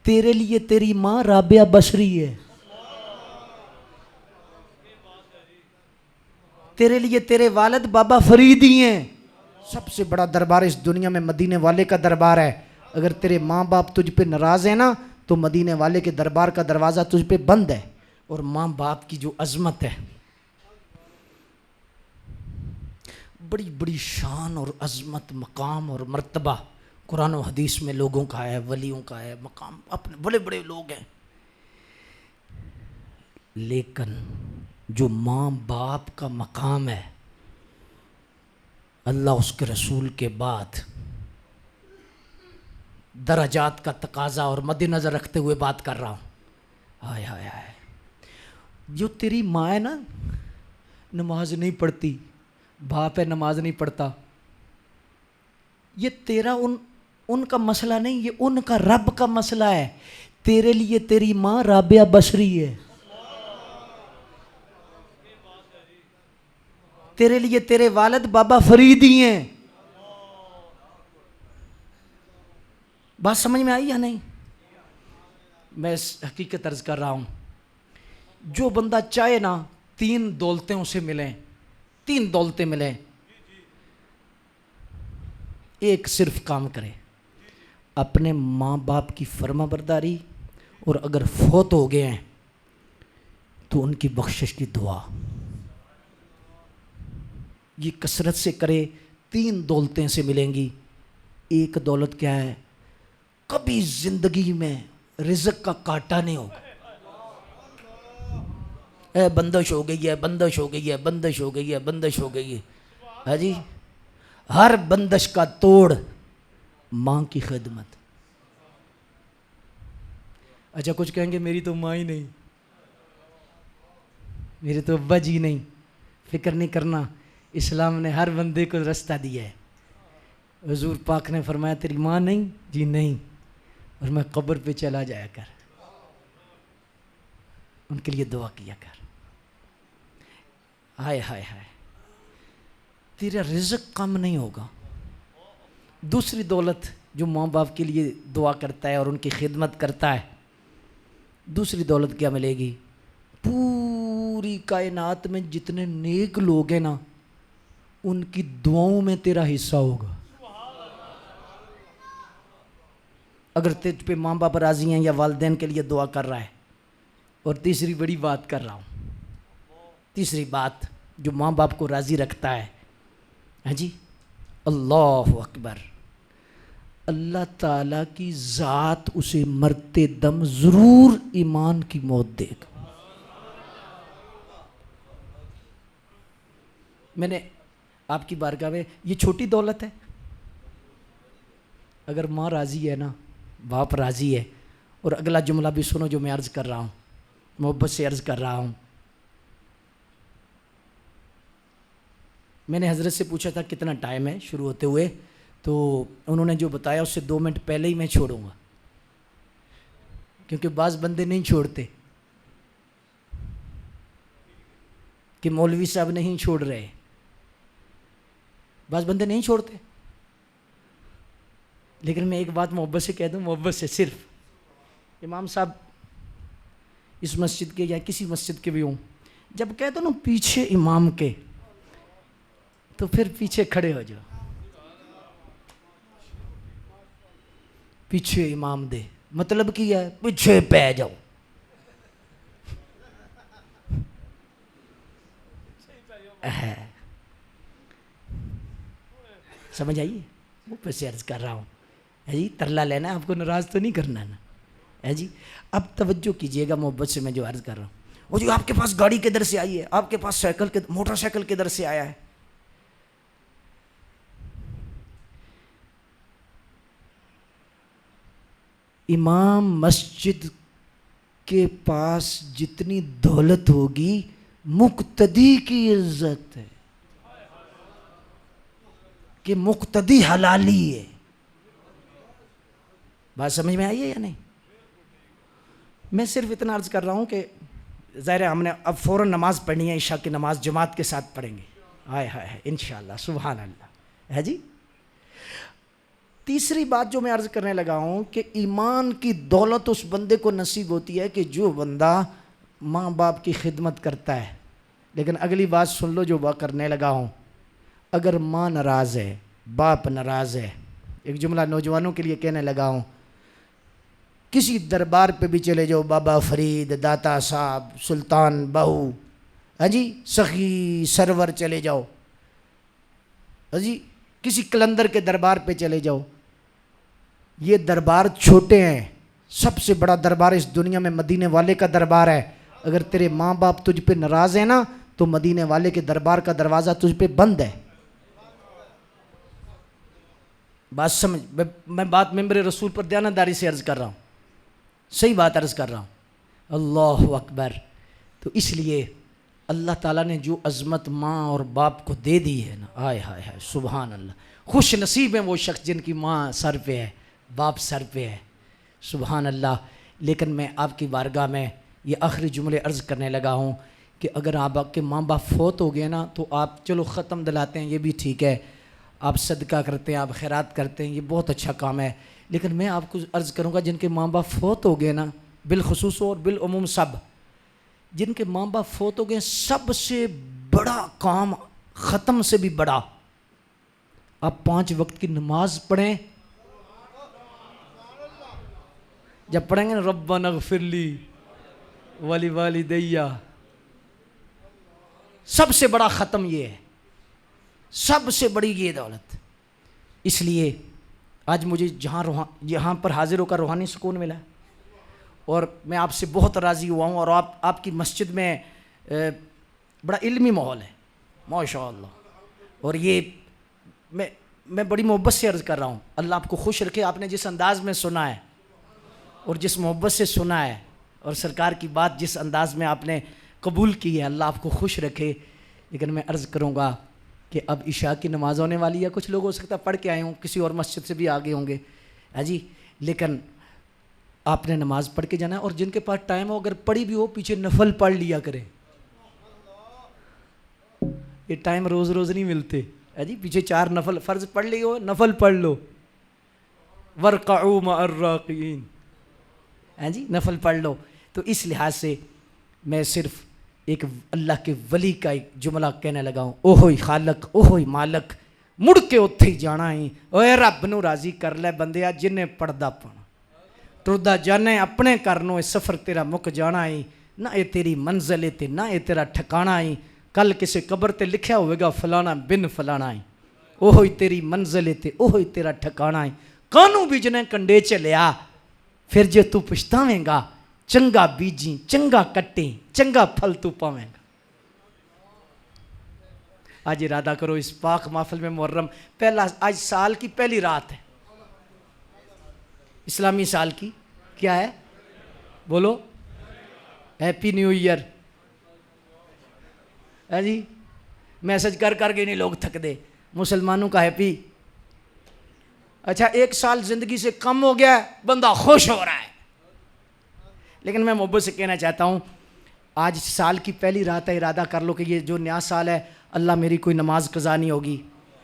تیرے لیے تیری ماں رابعہ بشری ہے، تیرے لیے تیرے والد بابا فریدی ہیں۔ سب سے بڑا دربار اس دنیا میں مدینے والے کا دربار ہے۔ اگر تیرے ماں باپ تجھ پہ ناراض ہیں نا تو مدینے والے کے دربار کا دروازہ تجھ پہ بند ہے۔ اور ماں باپ کی جو عظمت ہے، بڑی بڑی شان اور عظمت، مقام اور مرتبہ قرآن و حدیث میں لوگوں کا ہے، ولیوں کا ہے، مقام اپنے بڑے بڑے لوگ ہیں۔ لیکن جو ماں باپ کا مقام ہے، اللہ اس کے رسول کے بعد درجات کا تقاضا اور مد نظر رکھتے ہوئے بات کر رہا ہوں۔ ہائے ہائے ہائے، جو تیری ماں ہے نا، نماز نہیں پڑھتی، باپ ہے نماز نہیں پڑھتا، یہ تیرا ان کا مسئلہ نہیں، یہ ان کا رب کا مسئلہ ہے۔ تیرے لیے تیری ماں رابعہ بشری ہے، تیرے لیے تیرے والد بابا فریدی ہیں۔ بات سمجھ میں آئی یا نہیں؟ میں اس حقیقت عرض کر رہا ہوں، جو بندہ چاہے نا 3 دولتیں اسے ملیں، 3 دولتیں ملیں، ایک صرف کام کرے، اپنے ماں باپ کی فرما برداری، اور اگر فوت ہو گئے ہیں تو ان کی بخشش کی دعا، یہ کثرت سے کرے، 3 دولتیں سے ملیں گی۔ ایک دولت کیا ہے؟ کبھی زندگی میں رزق کا کانٹا نہیں ہوگا۔ بندش ہو گئی ہے، بندش ہو گئی ہے، بندش ہو گئی ہے، بندش ہو گئی ہے، ہاں جی، ہر بندش کا توڑ ماں کی خدمت۔ اچھا کچھ کہیں گے میری تو ماں ہی نہیں، میرے تو ابا جی نہیں۔ فکر نہیں کرنا، اسلام نے ہر بندے کو رستہ دیا ہے۔ حضور پاک نے فرمایا تیری ماں نہیں؟ جی نہیں، اور میں قبر پہ چلا جایا کر، ان کے لیے دعا کیا کر۔ ہائے ہائے ہائے، تیرا رزق کم نہیں ہوگا۔ دوسری دولت جو ماں باپ کے لیے دعا کرتا ہے اور ان کی خدمت کرتا ہے، دوسری دولت کیا ملے گی؟ پوری کائنات میں جتنے نیک لوگ ہیں نا، ان کی دعاؤں میں تیرا حصہ ہوگا۔ اگر تجھ پہ ماں باپ راضی ہیں یا والدین کے لیے دعا کر رہا ہے۔ اور تیسری بڑی بات کر رہا ہوں، تیسری بات جو ماں باپ کو راضی رکھتا ہے، ہاں جی، اللہ اکبر، اللہ تعالیٰ کی ذات اسے مرتے دم ضرور ایمان کی موت دے گا۔ میں نے آپ کی بارگاہ میں، یہ چھوٹی دولت ہے، اگر ماں راضی ہے نا، باپ راضی ہے، اور اگلا جملہ بھی سنو جو میں عرض کر رہا ہوں، محبت سے عرض کر رہا ہوں۔ میں نے حضرت سے پوچھا تھا کتنا ٹائم ہے شروع ہوتے ہوئے، تو انہوں نے جو بتایا اس سے 2 منٹ پہلے ہی میں چھوڑوں گا، کیونکہ بعض بندے نہیں چھوڑتے کہ مولوی صاحب نہیں چھوڑ رہے، بعض بندے نہیں چھوڑتے۔ لیکن میں ایک بات محبت سے کہہ دوں، محبت سے، صرف امام صاحب اس مسجد کے یا کسی مسجد کے بھی ہوں، جب کہہ دو نا پیچھے امام کے، تو پھر پیچھے کھڑے ہو جاؤ، پیچھے امام دے مطلب کیا ہے؟ پیچھے پہ جاؤ۔ سمجھ آئیے؟ وہ پہ سے عرض کر رہا ہوں، ہے جی، ترلا لینا ہے، آپ کو ناراض تو نہیں کرنا نا، ہے جی۔ اب توجہ کیجئے گا محبت سے میں جو عرض کر رہا ہوں۔ وہ جو آپ کے پاس گاڑی کدھر سے آئی ہے، آپ کے پاس سائیکل موٹر سائیکل کدھر سے آیا ہے؟ امام مسجد کے پاس جتنی دولت ہوگی، مقتدی کی عزت ہے، کہ مقتدی حلالی ہے۔ بات سمجھ میں آئی ہے یا نہیں؟ میں صرف اتنا عرض کر رہا ہوں کہ ظاہر ہے ہم نے اب فوراً نماز پڑھنی ہے، عشاء کی نماز جماعت کے ساتھ پڑھیں گے، ہائے ہائے انشاءاللہ، سبحان اللہ، ہے جی۔ تیسری بات جو میں عرض کرنے لگا ہوں کہ ایمان کی دولت اس بندے کو نصیب ہوتی ہے کہ جو بندہ ماں باپ کی خدمت کرتا ہے. لیکن اگلی بات سن لو جو بات کرنے لگا ہوں. اگر ماں ناراض ہے، باپ ناراض ہے، ایک جملہ نوجوانوں کے لیے کہنے لگا ہوں، کسی دربار پہ بھی چلے جاؤ، بابا فرید، داتا صاحب، سلطان بہو، ہاں جی، سخی سرور چلے جاؤ، ہاں جی، کسی کلندر کے دربار پہ چلے جاؤ، یہ دربار چھوٹے ہیں. سب سے بڑا دربار اس دنیا میں مدینے والے کا دربار ہے. اگر تیرے ماں باپ تجھ پہ ناراض ہیں نا تو مدینے والے کے دربار کا دروازہ تجھ پہ بند ہے. بات سمجھ، میں بات ممبر رسول پر دیانتداری سے عرض کر رہا ہوں، صحیح بات عرض کر رہا ہوں. اللہ اکبر. تو اس لیے اللہ تعالیٰ نے جو عظمت ماں اور باپ کو دے دی ہے نا، آئے ہائے ہائے سبحان اللہ. خوش نصیب ہیں وہ شخص جن کی ماں سر پہ ہے، باپ سر پہ ہے، سبحان اللہ. لیکن میں آپ کی بارگاہ میں یہ آخری جملے عرض کرنے لگا ہوں کہ اگر آپ کے ماں باپ فوت ہو گئے نا تو آپ چلو ختم دلاتے ہیں، یہ بھی ٹھیک ہے، آپ صدقہ کرتے ہیں، آپ خیرات کرتے ہیں، یہ بہت اچھا کام ہے. لیکن میں آپ کو عرض کروں گا جن کے ماں باپ فوت ہو گئے نا، بالخصوص اور بالعموم سب جن کے ماں باپ فوت ہو گئے، سب سے بڑا کام، ختم سے بھی بڑا، آپ 5 وقت کی نماز پڑھیں. جب پڑھیں گے نا ربنا اغفر لی ولی والدیہ، سب سے بڑا ختم یہ ہے، سب سے بڑی یہ دولت. اس لیے آج مجھے یہاں پر حاضر ہو کر روحانی سکون ملا اور میں آپ سے بہت راضی ہوا ہوں. اور آپ کی مسجد میں بڑا علمی ماحول ہے ماشاء اللہ. اور یہ میں بڑی محبت سے عرض کر رہا ہوں، اللہ آپ کو خوش رکھے. آپ نے جس انداز میں سنا ہے اور جس محبت سے سنا ہے اور سرکار کی بات جس انداز میں آپ نے قبول کی ہے، اللہ آپ کو خوش رکھے. لیکن میں عرض کروں گا کہ اب عشاء کی نماز ہونے والی ہے. کچھ لوگ ہو سکتا ہے پڑھ کے آئے ہوں، کسی اور مسجد سے بھی آگے ہوں گے، ہاں جی، لیکن آپ نے نماز پڑھ کے جانا ہے. اور جن کے پاس ٹائم ہو، اگر پڑھی بھی ہو، پیچھے نفل پڑھ لیا کریں. یہ ٹائم روز روز نہیں ملتے، ہاں جی، پیچھے 4 نفل فرض پڑھ لی ہو، نفل پڑھ لو. وَارْكَعُوا مَعَ الرَّاكِعِينَ، ہاں جی، نفل پڑھ لو. تو اس لحاظ سے میں صرف ایک اللہ کے ولی کا ایک جملہ کہنے لگا ہوں، او ہوئی خالق، او ہوئی مالک، مڑ کے اتھے ہی جانا ہی، اوے رب نو راضی کر لے بندیا جنہیں پڑھدا پانا، ٹردا جانے اپنے کرنوں، سفر تیرا مک جانا ہی، نہ اے تیری منزل ہے تے نہ اے تیرا ٹھکانا ہی. کل کسی قبر تے لکھیا ہوئے گا فلانا بن فلانا ہی، او ہوئی تیری منزل ہے تے او ہوئی تیرا ٹھکانا ہی. کانوں بیجنے کنڈے چلیا، پھر جے تو پچھتاویں گا، چنگا بیجیں چنگا کٹیں، چنگا پھل تو پاویں گا. آج ارادہ کرو اس پاک محفل میں محرم آج سال کی پہلی رات ہے، اسلامی سال کی کیا ہے بولو، ہیپی نیو ایئر. ہے جی، میسج کر کے نہیں لوگ تھک دے، مسلمانوں کا ہیپی. اچھا 1 سال زندگی سے کم ہو گیا ہے، بندہ خوش ہو رہا ہے. لیکن میں محبت سے کہنا چاہتا ہوں آج سال کی پہلی رات ہے، ارادہ کر لو کہ یہ جو نیا سال ہے اللہ میری کوئی نماز قضا نہیں ہوگی.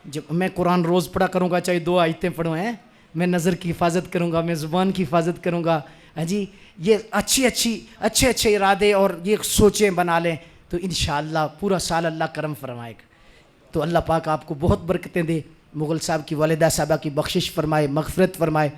جب میں قرآن روز پڑھا کروں گا، چاہے 2 آیتیں پڑھوں ہیں، میں نظر کی حفاظت کروں گا، میں زبان کی حفاظت کروں گا. ہاں جی، یہ اچھے ارادے اور یہ سوچیں بنا لیں تو انشاءاللہ پورا سال اللہ کرم فرمائے گا. تو اللہ پاک آپ کو بہت برکتیں دے، مغل صاحب کی والدہ صاحبہ کی بخشش فرمائے، مغفرت فرمائے.